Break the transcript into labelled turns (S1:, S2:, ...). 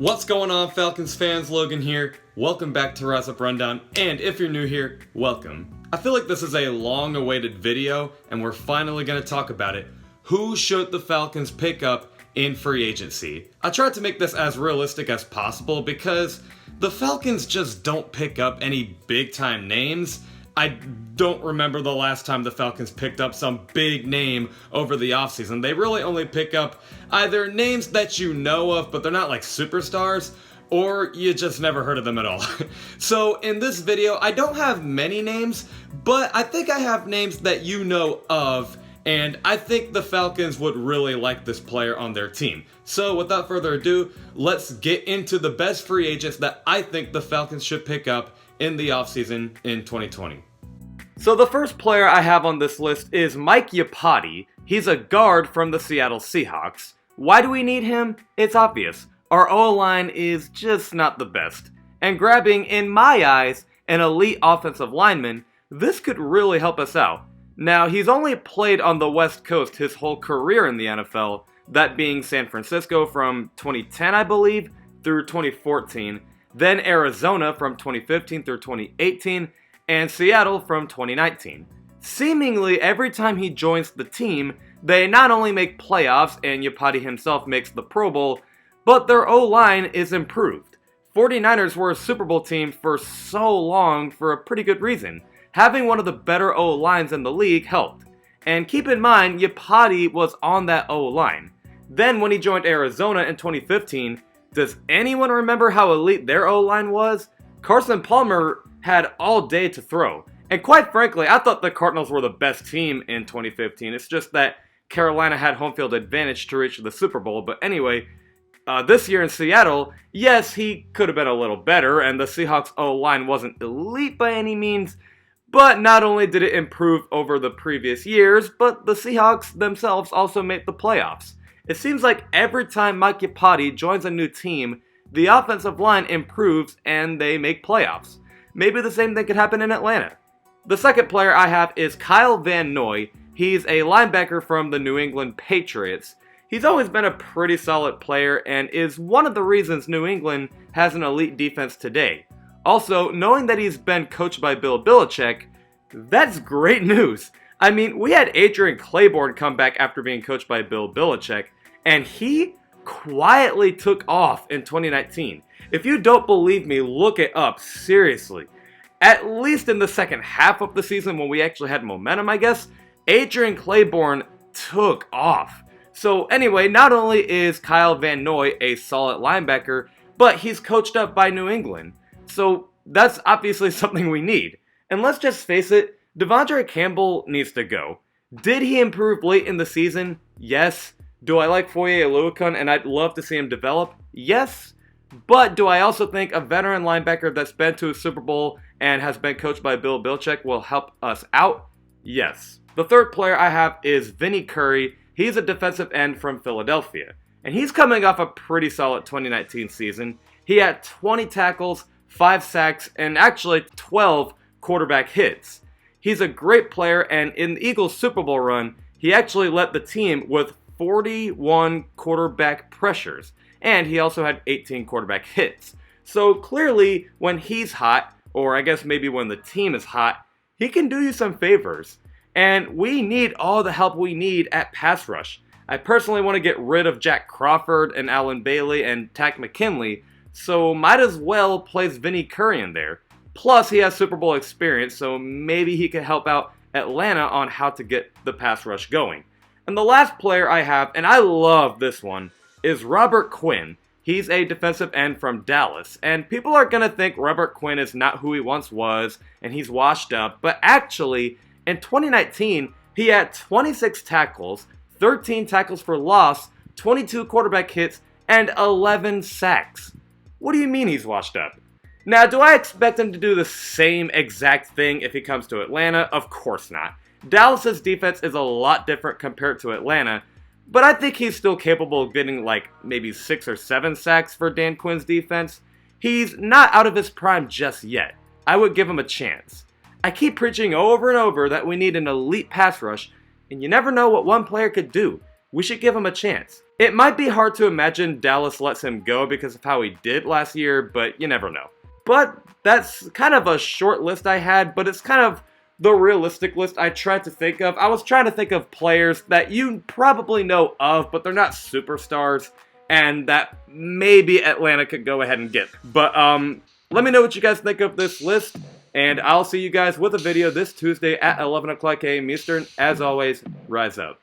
S1: What's going on, Falcons fans? Logan here. Welcome back to Rise Up Rundown, and if you're new here, welcome. I feel like this is a long-awaited video, and we're finally going to talk about it. Who should the Falcons pick up in free agency? I tried to make this as realistic as possible because the Falcons just don't pick up any big-time names. I don't remember the last time the Falcons picked up some big name over the offseason. They really only pick up either names that you know of, but they're not like superstars, or you just never heard of them at all. So in this video, I don't have many names, but I think I have names that you know of, and I think the Falcons would really like this player on their team. So without further ado, let's get into the best free agents that I think the Falcons should pick up in the offseason in 2020. So the first player I have on this list is Mike Iupati. He's a guard from the Seattle Seahawks. Why do we need him? It's obvious. Our O-line is just not the best. And grabbing, in my eyes, an elite offensive lineman, this could really help us out. Now, he's only played on the West Coast his whole career in the NFL, that being San Francisco from 2010, I believe, through 2014, then Arizona from 2015 through 2018, and Seattle from 2019. Seemingly every time he joins the team, they not only make playoffs and Iupati himself makes the Pro Bowl, but their O-line is improved. 49ers were a Super Bowl team for so long for a pretty good reason. Having one of the better O-lines in the league helped. And keep in mind, Iupati was on that O-line. Then when he joined Arizona in 2015, does anyone remember how elite their O-line was? Carson Palmer had all day to throw. And quite frankly, I thought the Cardinals were the best team in 2015. It's just that Carolina had home field advantage to reach the Super Bowl. But anyway, this year in Seattle, yes, he could have been a little better, and the Seahawks O-line wasn't elite by any means. But not only did it improve over the previous years, but the Seahawks themselves also made the playoffs. It seems like every time Mike Iupati joins a new team, the offensive line improves and they make playoffs. Maybe the same thing could happen in Atlanta. The second player I have is Kyle Van Noy. He's a linebacker from the New England Patriots. He's always been a pretty solid player and is one of the reasons New England has an elite defense today. Also, knowing that he's been coached by Bill Belichick, that's great news. I mean, we had Adrian Claiborne come back after being coached by Bill Belichick, and he quietly took off in 2019. If you don't believe me, look it up, seriously. At least in the second half of the season when we actually had momentum, I guess, Adrian Claiborne took off. So anyway, not only is Kyle Van Noy a solid linebacker, but he's coached up by New England. So that's obviously something we need. And let's just face it, Devondre Campbell needs to go. Did he improve late in the season? Yes. Do I like Foye Oluokun and I'd love to see him develop? Yes. But do I also think a veteran linebacker that's been to a Super Bowl and has been coached by Bill Belichick will help us out? Yes. The third player I have is Vinny Curry. He's a defensive end from Philadelphia. And he's coming off a pretty solid 2019 season. He had 20 tackles, 5 sacks, and actually 12 quarterback hits. He's a great player, and in the Eagles' Super Bowl run, he actually led the team with 41 quarterback pressures, and he also had 18 quarterback hits. So clearly, when he's hot, or I guess maybe when the team is hot, he can do you some favors. And we need all the help we need at pass rush. I personally want to get rid of Jack Crawford and Allen Bailey and Takk McKinley, so might as well place Vinny Curry in there. Plus, he has Super Bowl experience, so maybe he can help out Atlanta on how to get the pass rush going. And the last player I have, and I love this one, is Robert Quinn. He's a defensive end from Dallas, and people are going to think Robert Quinn is not who he once was, and he's washed up, but actually, in 2019, he had 26 tackles, 13 tackles for loss, 22 quarterback hits, and 11 sacks. What do you mean he's washed up? Now, do I expect him to do the same exact thing if he comes to Atlanta? Of course not. Dallas's defense is a lot different compared to Atlanta, but I think he's still capable of getting like maybe 6 or 7 sacks for Dan Quinn's defense. He's not out of his prime just yet. I would give him a chance. I keep preaching over and over that we need an elite pass rush, and you never know what one player could do. we should give him a chance. It might be hard to imagine Dallas lets him go because of how he did last year, but you never know. But that's kind of a short list I had, but it's kind of the realistic list I tried to think of. I was trying to think of players that you probably know of, but they're not superstars, and that maybe Atlanta could go ahead and get. But let me know what you guys think of this list, and I'll see you guys with a video this Tuesday at 11 o'clock a.m. Eastern. As always, rise up.